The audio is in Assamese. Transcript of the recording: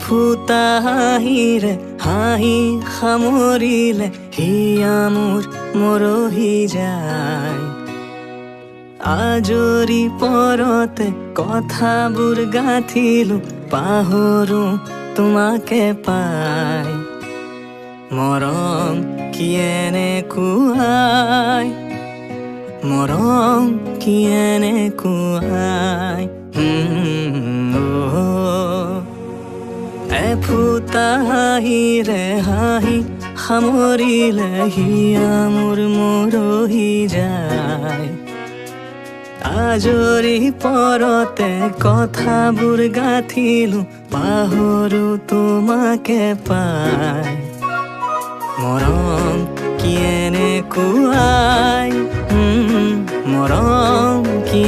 ফুটা হাঁহিৰে হাঁহি সামৰিলে হিয়া মোৰ মৰহি যায় আজৰি পৰতে কথাবোৰ গাঁঠিলো পাহৰো তোমাকে পাই মৰম কি এনেকুৱাই মৰম কি এনেকুৱাই এফুটা হাঁহিৰে হাঁহি সামৰিলে হিয়া মোৰ মৰহি যায় আজৰি পৰতে কথাবোৰ গাঁঠিলো পাহৰো তোমাকে পাই মৰম কি এনেকুৱাই মৰম কি